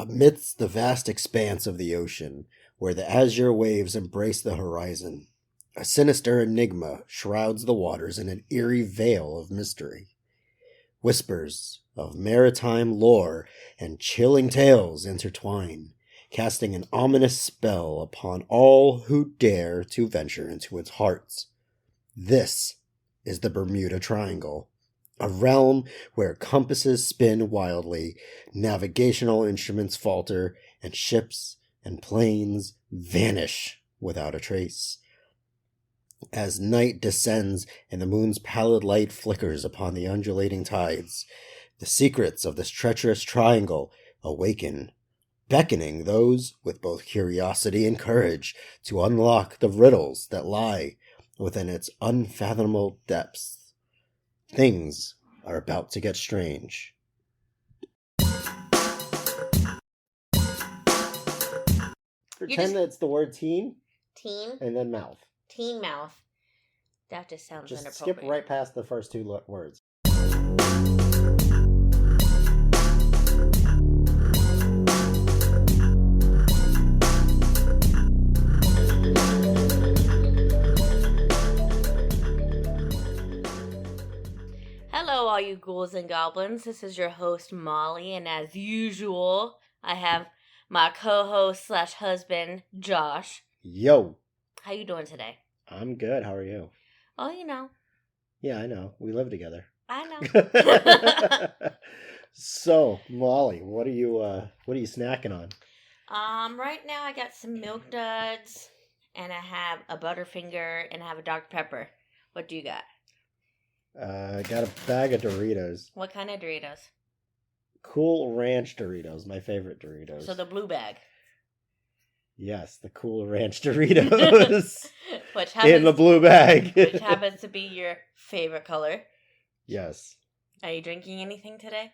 Amidst the vast expanse of the ocean, where the azure waves embrace the horizon, a sinister enigma shrouds the waters in an eerie veil of mystery. Whispers of maritime lore and chilling tales intertwine, casting an ominous spell upon all who dare to venture into its hearts. This is the Bermuda Triangle, a realm where compasses spin wildly, navigational instruments falter, and ships and planes vanish without a trace. As night descends and the moon's pallid light flickers upon the undulating tides, the secrets of this treacherous triangle awaken, beckoning those with both curiosity and courage to unlock the riddles that lie within its unfathomable depths. Things are about to get strange. Pretend that it's the word teen. Teen? And then mouth. Teen mouth. That just sounds Just inappropriate. skip right past the first two words. Hello, all you ghouls and goblins. This is your host, Molly, and as usual, I have my co-host / husband, Josh. Yo. How you doing today? I'm good. How are you? Oh, you know. Yeah, I know. We live together. I know. So, Molly, what are you snacking on? Right now I got some milk duds, and I have a Butterfinger, and I have a Dr. Pepper. What do you got? I got a bag of Doritos. What kind of Doritos? Cool Ranch Doritos, my favorite Doritos. So the blue bag. Yes, the Cool Ranch Doritos. Which happens, in the blue bag. which happens to be your favorite color. Yes. Are you drinking anything today?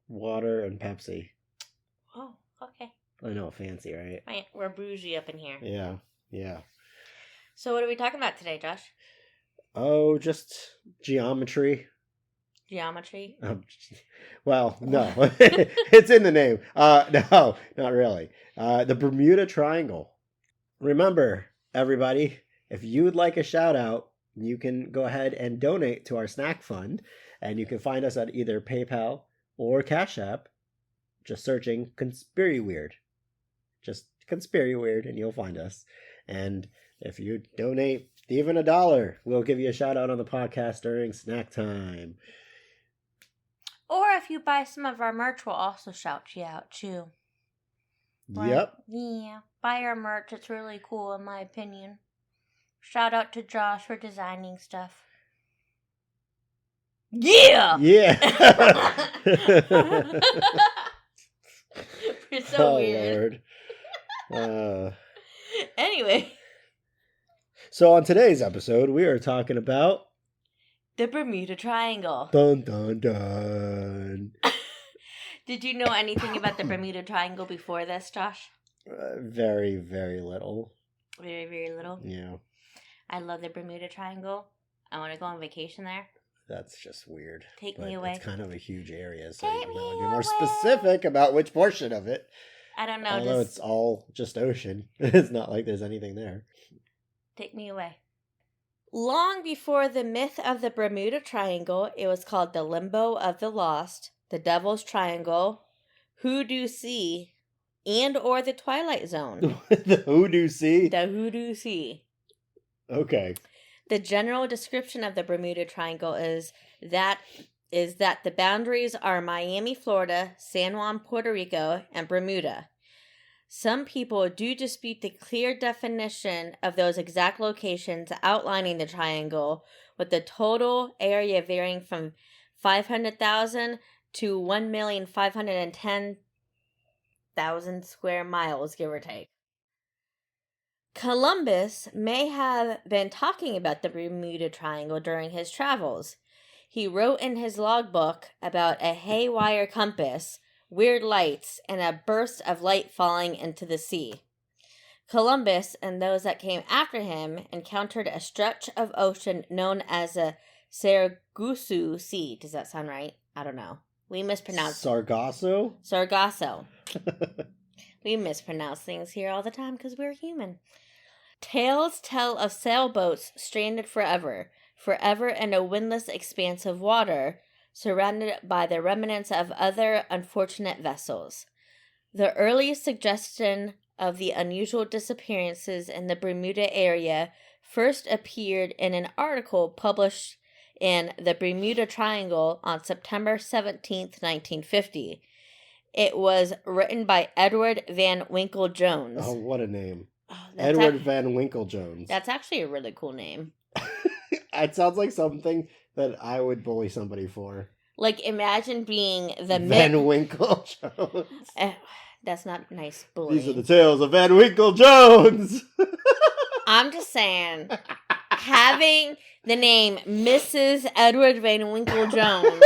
Water and Pepsi. Oh, okay. I know, fancy, right? Right, we're bougie up in here. Yeah. So what are we talking about today, Josh? Oh, just geometry. Geometry? Well, no. It's in the name. No, not really. The Bermuda Triangle. Remember, everybody, if you would like a shout out, you can go ahead and donate to our snack fund, and you can find us at either PayPal or Cash App, just searching Conspiracy Weird. Just Conspiracy Weird, and you'll find us. And if you donate even $1, we'll give you a shout out on the podcast during snack time. Or if you buy some of our merch, we'll also shout you out, too. Right? Yep. Yeah. Buy our merch. It's really cool, in my opinion. Shout out to Josh for designing stuff. Yeah! Yeah! You're so weird. Lord. Anyway. So on today's episode, we are talking about... the Bermuda Triangle. Dun, dun, dun. Did you know anything about the Bermuda Triangle before this, Josh? Very, very little. Very, very little? Yeah. I love the Bermuda Triangle. I want to go on vacation there. That's just weird. Take me away. It's kind of a huge area, so Take you me want to be away. more specific about which portion of it. I don't know. Although it's all just ocean. It's not like there's anything there. Take me away. Long before the myth of the Bermuda Triangle, it was called the Limbo of the Lost, the Devil's Triangle, Hoodoo Sea, and or the Twilight Zone. The Hoodoo Sea? The Hoodoo Sea. Okay. The general description of the Bermuda Triangle is that the boundaries are Miami, Florida, San Juan, Puerto Rico, and Bermuda. Some people do dispute the clear definition of those exact locations outlining the triangle, with the total area varying from 500,000 to 1,510,000 square miles, give or take. Columbus may have been talking about the Bermuda Triangle during his travels. He wrote in his logbook about a haywire compass, weird lights, and a burst of light falling into the sea. Columbus and those that came after him encountered a stretch of ocean known as the Sargasso Sea. Does that sound right? I don't know. We mispronounce Sargasso? Sargasso. We mispronounce things here all the time because we're human. Tales tell of sailboats stranded forever in a windless expanse of water, surrounded by the remnants of other unfortunate vessels. The earliest suggestion of the unusual disappearances in the Bermuda area first appeared in an article published in the Bermuda Triangle on September 17th, 1950. It was written by Edward Van Winkle Jones. Oh, what a name. Edward Van Winkle Jones. That's actually a really cool name. It sounds like something that I would bully somebody for. Like, imagine being the Van Winkle Jones. That's not nice bullying. These are the tales of Van Winkle Jones. I'm just saying, having the name Mrs. Edward Van Winkle Jones,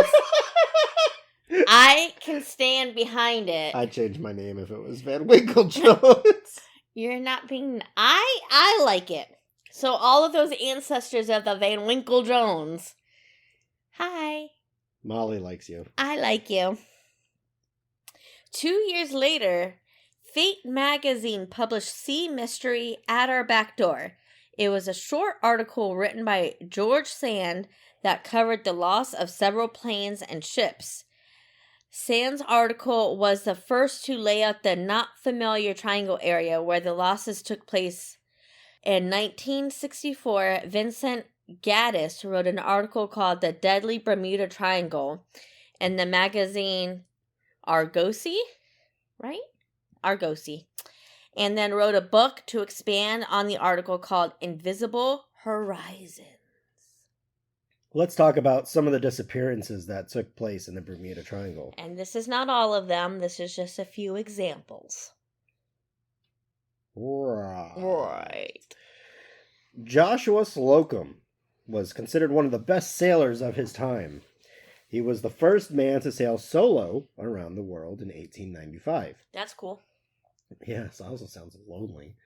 I can stand behind it. I'd change my name if it was Van Winkle Jones. You're not being... I like it. So all of those ancestors of the Van Winkle Jones. Hi. Molly likes you. I like you. 2 years later, Fate magazine published Sea Mystery at Our Back Door. It was a short article written by George Sand that covered the loss of several planes and ships. Sand's article was the first to lay out the not familiar triangle area where the losses took place. In 1964, Vincent Gaddis wrote an article called The Deadly Bermuda Triangle in the magazine Argosy, right? Argosy. And then wrote a book to expand on the article called Invisible Horizons. Let's talk about some of the disappearances that took place in the Bermuda Triangle. And this is not all of them. This is just a few examples. Right. Joshua Slocum was considered one of the best sailors of his time. He was the first man to sail solo around the world in 1895. That's cool. Yes, also sounds lonely,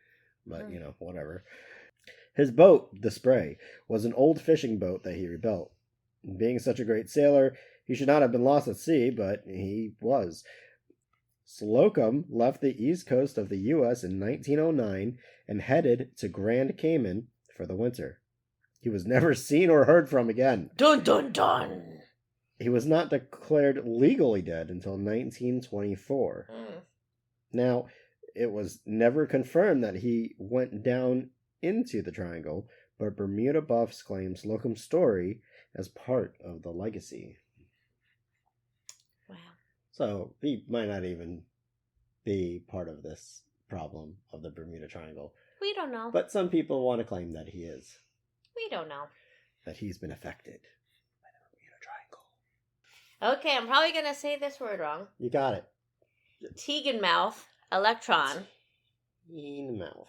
but whatever. His boat, the Spray, was an old fishing boat that he rebuilt. Being such a great sailor, he should not have been lost at sea, but he was. Slocum left the east coast of the U.S. in 1909 and headed to Grand Cayman for the winter. He was never seen or heard from again. Dun dun dun! He was not declared legally dead until 1924. Now, it was never confirmed that he went down into the triangle, but Bermuda buffs claim Slocum's story as part of the legacy. Wow. So he might not even be part of this problem of the Bermuda Triangle. We don't know. But some people want to claim that he is. We don't know. That he's been affected by the Bermuda Triangle. Okay, I'm probably going to say this word wrong. You got it. Teganmouth, electron. Teenmouth.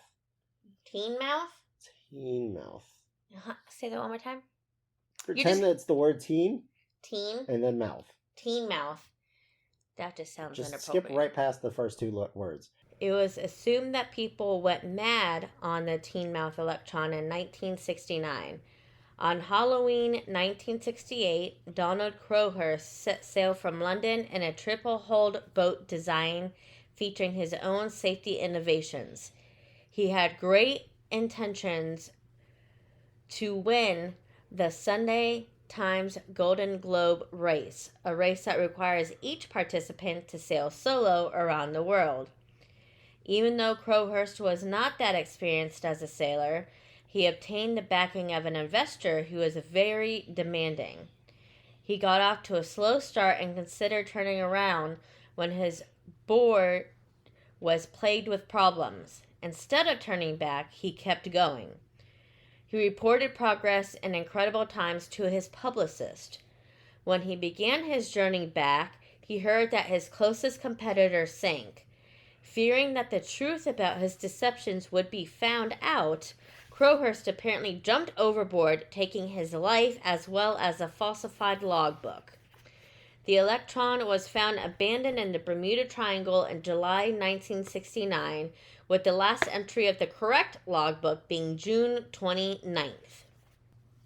Teenmouth? Teenmouth. Say that one more time. Pretend that it's the word teen. Teen? And then mouth. Teenmouth. That just sounds just inappropriate. Skip right past the first two words. It was assumed that people went mad on the Teenmouth electron in 1969. On Halloween 1968, Donald Crowhurst set sail from London in a triple-hulled boat design featuring his own safety innovations. He had great intentions to win the Sunday Times Golden Globe race, a race that requires each participant to sail solo around the world. Even though Crowhurst was not that experienced as a sailor, he obtained the backing of an investor who was very demanding. He got off to a slow start and considered turning around when his board was plagued with problems. Instead of turning back, he kept going. He reported progress in incredible times to his publicist. When he began his journey back, he heard that his closest competitor sank. Fearing that the truth about his deceptions would be found out, Crowhurst apparently jumped overboard, taking his life as well as a falsified logbook. The electron was found abandoned in the Bermuda Triangle in July 1969, with the last entry of the correct logbook being June 29th.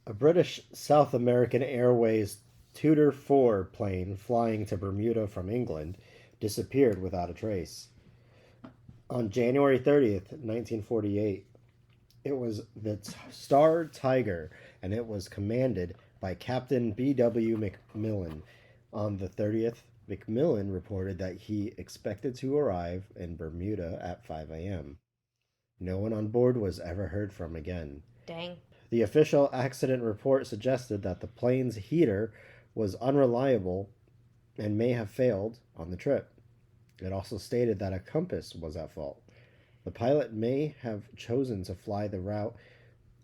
A British South American Airways Tudor IV plane flying to Bermuda from England disappeared without a trace. On January 30th, 1948, it was the Star Tiger, and it was commanded by Captain B.W. McMillan. On the 30th, McMillan reported that he expected to arrive in Bermuda at 5 a.m. No one on board was ever heard from again. Dang. The official accident report suggested that the plane's heater was unreliable and may have failed on the trip. It also stated that a compass was at fault. The pilot may have chosen to fly the route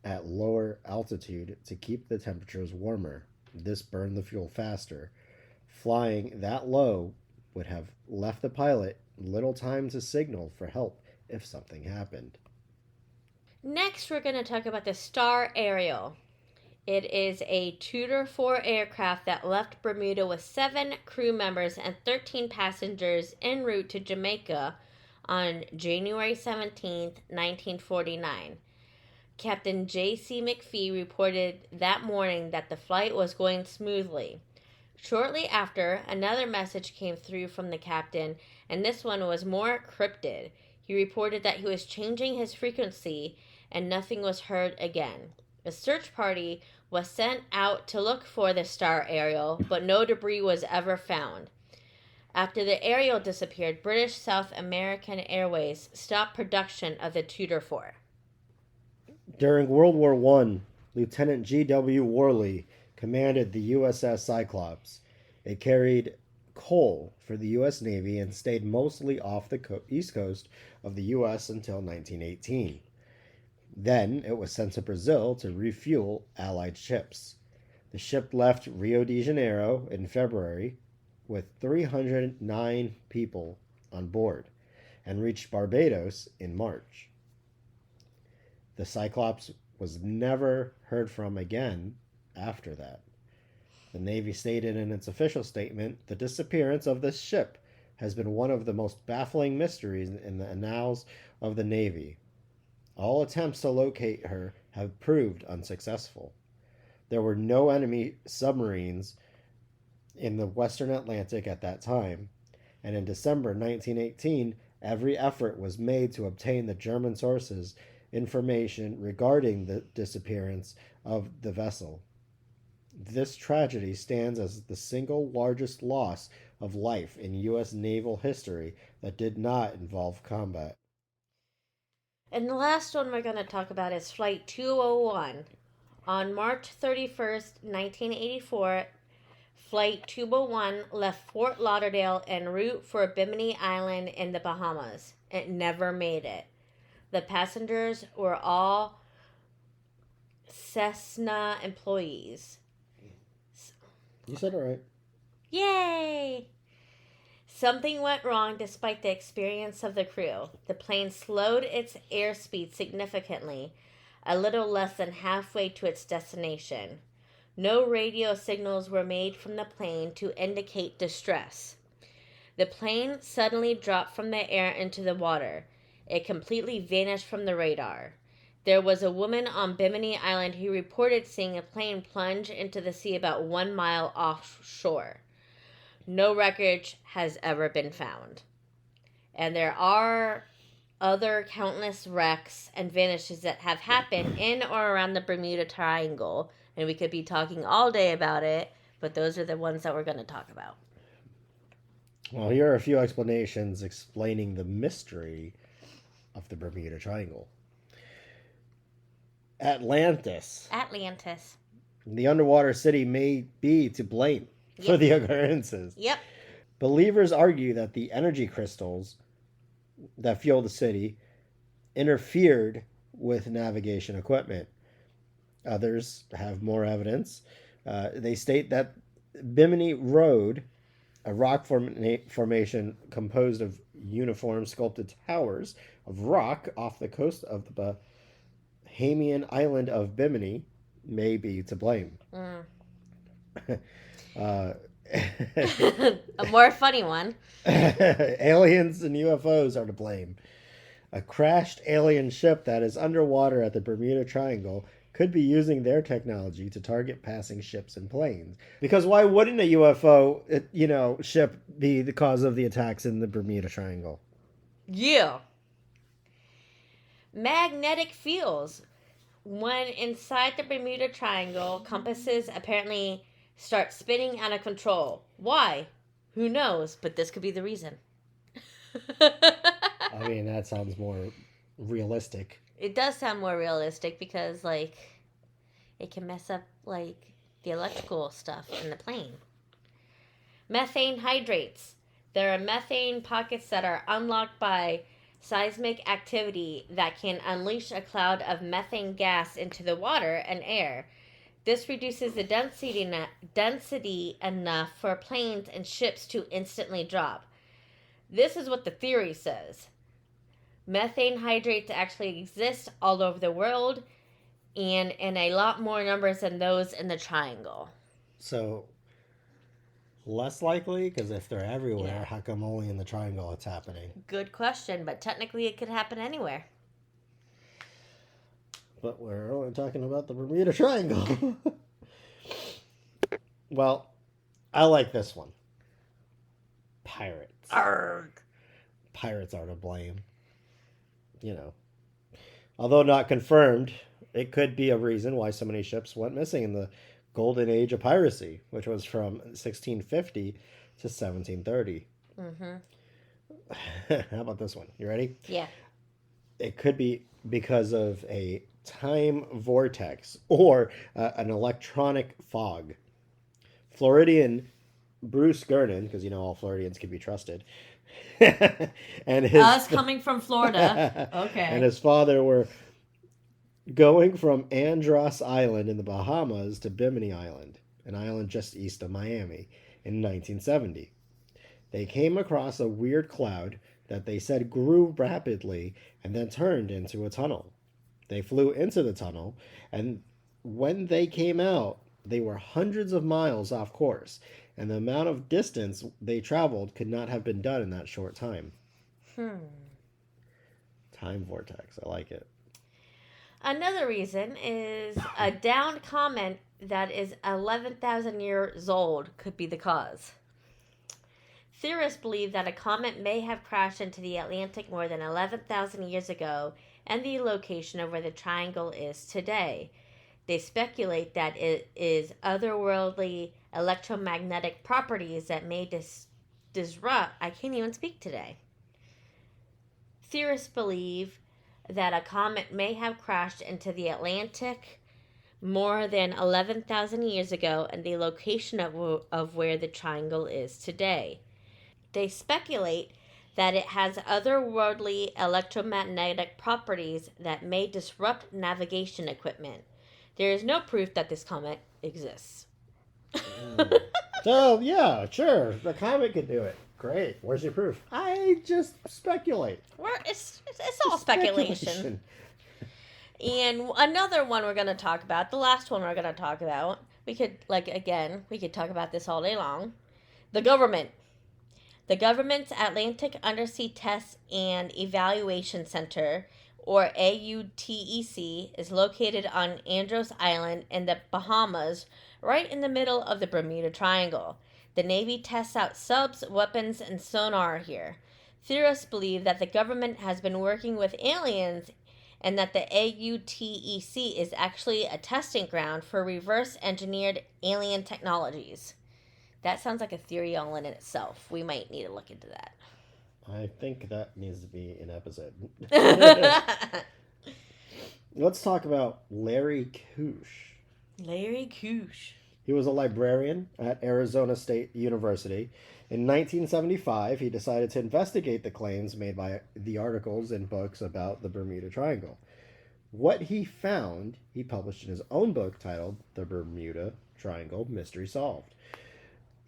at lower altitude to keep the temperatures warmer. This burned the fuel faster. Flying that low would have left the pilot little time to signal for help if something happened. Next, we're going to talk about the Star Ariel. It is a Tudor IV aircraft that left Bermuda with 7 crew members and 13 passengers en route to Jamaica on January 17, 1949. Captain J.C. McPhee reported that morning that the flight was going smoothly. Shortly after, another message came through from the captain, and this one was more cryptid. He reported that he was changing his frequency, and nothing was heard again. A search party was sent out to look for the Star Ariel, but no debris was ever found. After the Ariel disappeared, British South American Airways stopped production of the Tudor IV. During World War I, Lieutenant G.W. Worley commanded the USS Cyclops. It carried coal for the U.S. Navy and stayed mostly off the east coast of the U.S. until 1918. Then it was sent to Brazil to refuel Allied ships. The ship left Rio de Janeiro in February with 309 people on board and reached Barbados in March. The Cyclops was never heard from again after that. The Navy stated in its official statement, the disappearance of this ship has been one of the most baffling mysteries in the annals of the Navy. All attempts to locate her have proved unsuccessful. There were no enemy submarines in the Western Atlantic at that time, and in December 1918, every effort was made to obtain the German sources information regarding the disappearance of the vessel. This tragedy stands as the single largest loss of life in U.S. naval history that did not involve combat. And the last one we're going to talk about is Flight 201. On March 31st, 1984, Flight 201 left Fort Lauderdale en route for Bimini Island in the Bahamas. It never made it. The passengers were all Cessna employees. You said it right. Yay! Something went wrong despite the experience of the crew. The plane slowed its airspeed significantly, a little less than halfway to its destination. No radio signals were made from the plane to indicate distress. The plane suddenly dropped from the air into the water. It completely vanished from the radar. There was a woman on Bimini Island who reported seeing a plane plunge into the sea about 1 mile offshore. No wreckage has ever been found. And there are other countless wrecks and vanishes that have happened in or around the Bermuda Triangle. And we could be talking all day about it, but those are the ones that we're going to talk about. Well, here are a few explanations explaining the mystery of the Bermuda Triangle. Atlantis. The underwater city may be to blame for the occurrences. Yep. Believers argue that the energy crystals that fuel the city interfered with navigation equipment. Others have more evidence. They state that Bimini Road, a rock formation composed of uniform sculpted towers of rock off the coast of the Bahamian island of Bimini, may be to blame. A more funny one. Aliens and UFOs are to blame. A crashed alien ship that is underwater at the Bermuda Triangle could be using their technology to target passing ships and planes. Because why wouldn't a UFO, ship be the cause of the attacks in the Bermuda Triangle? Yeah. Magnetic fields. When inside the Bermuda Triangle, compasses apparently start spinning out of control. Why? Who knows? But this could be the reason. I mean, that sounds more realistic. It does sound more realistic because, like, it can mess up, like, the electrical stuff in the plane. Methane hydrates. There are methane pockets that are unlocked by seismic activity that can unleash a cloud of methane gas into the water and air. This reduces the density enough for planes and ships to instantly drop. This is what the theory says. Methane hydrates actually exist all over the world and in a lot more numbers than those in the triangle. So, less likely? Because if they're everywhere, Yeah. how come only in the triangle it's happening? Good question, but technically it could happen anywhere. But we're only talking about the Bermuda Triangle. Well, I like this one. Pirates. Arrgh. Pirates are to blame. Although not confirmed, it could be a reason why so many ships went missing in the golden age of piracy, which was from 1650 to 1730. How about this one? You ready? Yeah. It could be because of a time vortex or an electronic fog. Floridian Bruce Gernon, because all Floridians can be trusted, and Us coming from Florida. Okay. and his father were going from Andros Island in the Bahamas to Bimini Island, an island just east of Miami, in 1970. They came across a weird cloud that they said grew rapidly and then turned into a tunnel. They flew into the tunnel, and when they came out, they were hundreds of miles off course, and the amount of distance they traveled could not have been done in that short time. Time vortex. I like it. Another reason is a downed comet that is 11,000 years old could be the cause. Theorists believe that a comet may have crashed into the Atlantic more than 11,000 years ago and the location of where the triangle is today. They speculate that it is otherworldly electromagnetic properties that may disrupt. I can't even speak today. Theorists believe that a comet may have crashed into the Atlantic more than 11,000 years ago and the location of where the triangle is today. They speculate that it has otherworldly electromagnetic properties that may disrupt navigation equipment. There is no proof that this comet exists. So, yeah, sure. The comet could do it. Great. Where's your proof? I just speculate. It's all speculation. And another one we're going to talk about, the last one we're going to talk about, we could talk about this all day long. The government. The government's Atlantic Undersea Test and Evaluation Center, or AUTEC, is located on Andros Island in the Bahamas, right in the middle of the Bermuda Triangle. The Navy tests out subs, weapons, and sonar here. Theorists believe that the government has been working with aliens and that the AUTEC is actually a testing ground for reverse-engineered alien technologies. That sounds like a theory all in itself. We might need to look into that. I think that needs to be an episode. Let's talk about Larry Koosh. Larry Koosh. He was a librarian at Arizona State University. In 1975, he decided to investigate the claims made by the articles and books about the Bermuda Triangle. What he found, he published in his own book titled The Bermuda Triangle Mystery Solved.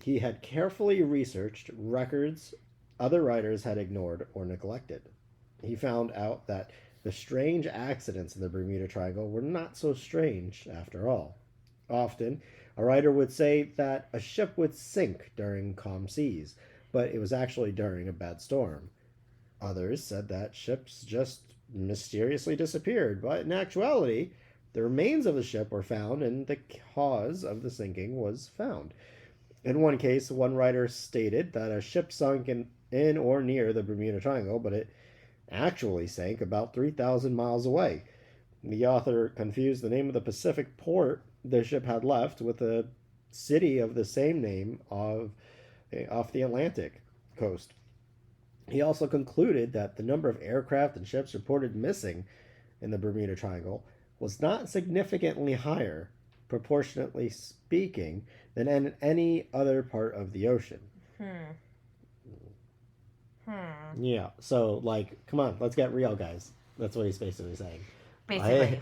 He had carefully researched records other writers had ignored or neglected. He found out that the strange accidents in the Bermuda Triangle were not so strange after all. Often, a writer would say that a ship would sink during calm seas, but it was actually during a bad storm. Others said that ships just mysteriously disappeared, but in actuality, The remains of the ship were found, and the cause of the sinking was found. In one case, one writer stated that a ship sunk in or near the Bermuda Triangle, but it actually sank about 3,000 miles away. The author confused the name of the Pacific port the ship had left with a city of the same name off the Atlantic coast. He also concluded that the number of aircraft and ships reported missing in the Bermuda Triangle was not significantly higher, proportionately speaking, than in any other part of the ocean. Yeah, so, like, come on, let's get real, guys. That's what he's basically saying. Basically.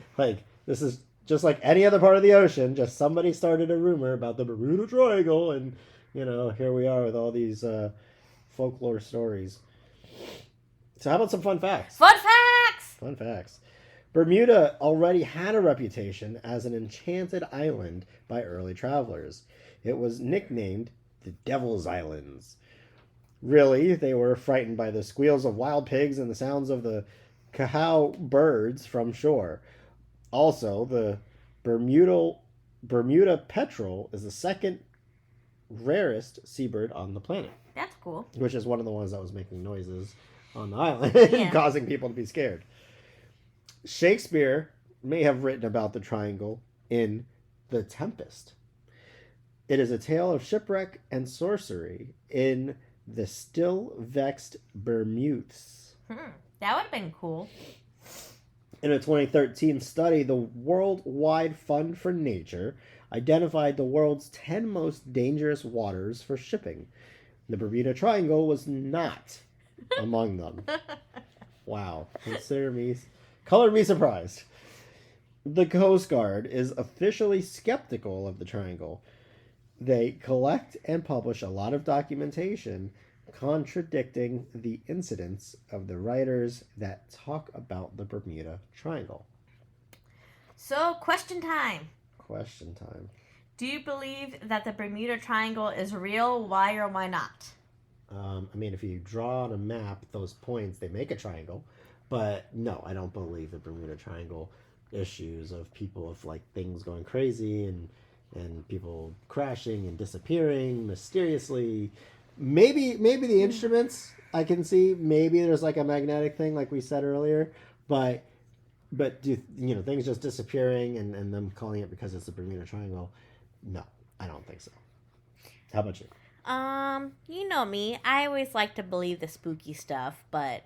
This is just like any other part of the ocean, just somebody started a rumor about the Bermuda Triangle, and, here we are with all these folklore stories. So how about some fun facts? Fun facts! Bermuda already had a reputation as an enchanted island by early travelers. It was nicknamed the Devil's Islands. Really, they were frightened by the squeals of wild pigs and the sounds of the cacao birds from shore. Also, the Bermuda petrel is the second rarest seabird on the planet. That's cool. Which is one of the ones that was making noises on the island and causing people to be scared. Shakespeare may have written about the triangle in The Tempest. It is a tale of shipwreck and sorcery in the still vexed Bermudes. That would have been cool. In a 2013 study, the Worldwide Fund for Nature identified the world's 10 most dangerous waters for shipping. The Bermuda Triangle was not among them. Wow. Color me surprised. The Coast Guard is officially skeptical of the triangle. They collect and publish a lot of documentation contradicting the incidents of the writers that talk about the Bermuda Triangle. So, question time. Do you believe that the Bermuda Triangle is real? Why or why not? If you draw on a map those points, they make a triangle. But no, I don't believe the Bermuda Triangle issues of people of like things going crazy and people crashing and disappearing mysteriously. Maybe the instruments I can see. Maybe there's like a magnetic thing like we said earlier. But do things just disappearing and them calling it because it's the Bermuda Triangle? No, I don't think so. How about you? You know me. I always like to believe the spooky stuff, but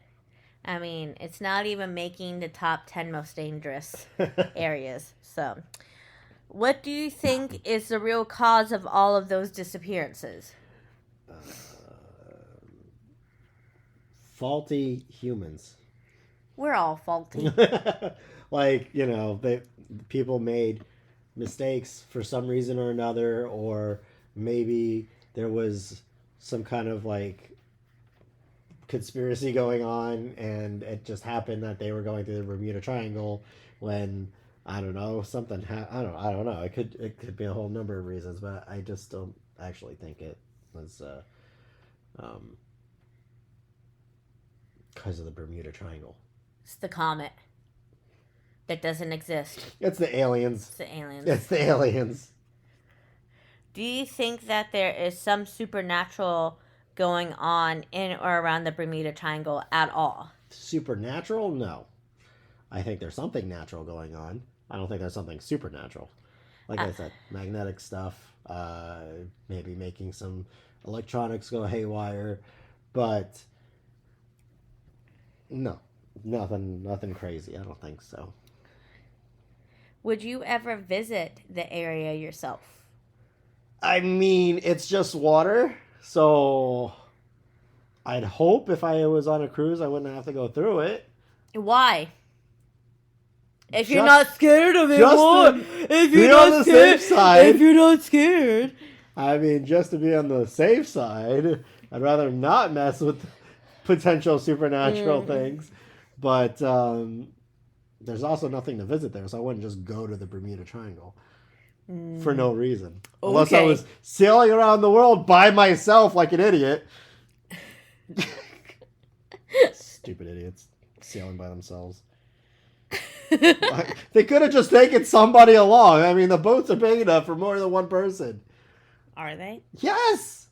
it's not even making the top 10 most dangerous areas. So, what do you think is the real cause of all of those disappearances? Faulty humans. We're all faulty. People made mistakes for some reason or another, or maybe there was some kind of conspiracy going on, and it just happened that they were going through the Bermuda Triangle when I don't know something. I don't know. It could be a whole number of reasons, but I just don't actually think it was because of the Bermuda Triangle. It's the comet that doesn't exist. It's the aliens. It's the aliens. Do you think that there is some supernatural going on in or around the Bermuda Triangle at all? Supernatural? No. I think there's something natural going on. I don't think there's something supernatural. Like I said, magnetic stuff, maybe making some electronics go haywire, but no, nothing crazy. I don't think so. Would you ever visit the area yourself? It's just water, so I'd hope if I was on a cruise, I wouldn't have to go through it. Why? If you're not scared of it, if you're not scared, if you're not scared. Just to be on the safe side, I'd rather not mess with potential supernatural things. But there's also nothing to visit there, so I wouldn't just go to the Bermuda Triangle for no reason. Okay. Unless I was sailing around the world by myself like an idiot. Stupid idiots sailing by themselves. They could have just taken somebody along. I mean, the boats are big enough for more than one person. Are they? Yes!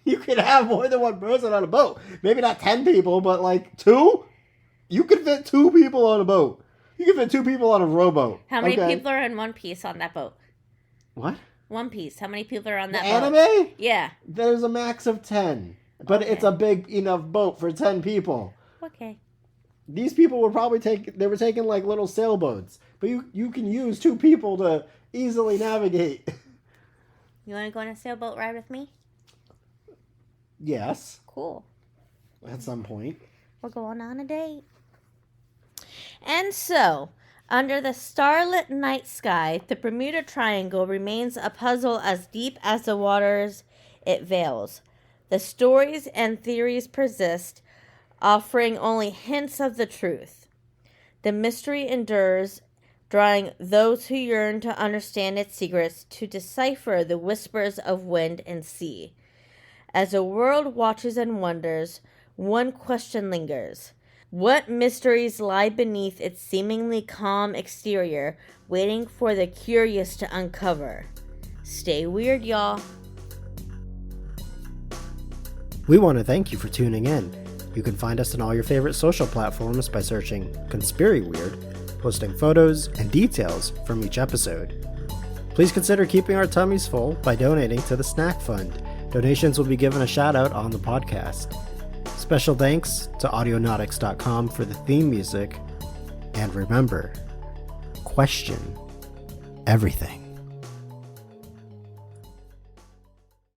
You could have more than one person on a boat. Maybe not 10 people, but like 2? You could fit 2 people on a boat. You could fit 2 people on a rowboat. How many people are in One Piece on that boat? What? One Piece. How many people are on that boat? Anime? Yeah. There's a max of 10. But it's a big enough boat for 10 people. Okay. These people were probably taking like little sailboats. But you can use 2 people to easily navigate. You want to go on a sailboat ride with me? Yes. Cool. At some point. We're going on a date. And so, under the starlit night sky, the Bermuda Triangle remains a puzzle as deep as the waters it veils. The stories and theories persist, offering only hints of the truth. The mystery endures, drawing those who yearn to understand its secrets to decipher the whispers of wind and sea. As the world watches and wonders, one question lingers. What mysteries lie beneath its seemingly calm exterior, waiting for the curious to uncover? Stay weird, y'all. We want to thank you for tuning in. You can find us on all your favorite social platforms by searching Conspiracy Weird, posting photos and details from each episode. Please consider keeping our tummies full by donating to the Snack Fund. Donations will be given a shout out on the podcast. Special thanks to audionautics.com for the theme music. And remember, question everything.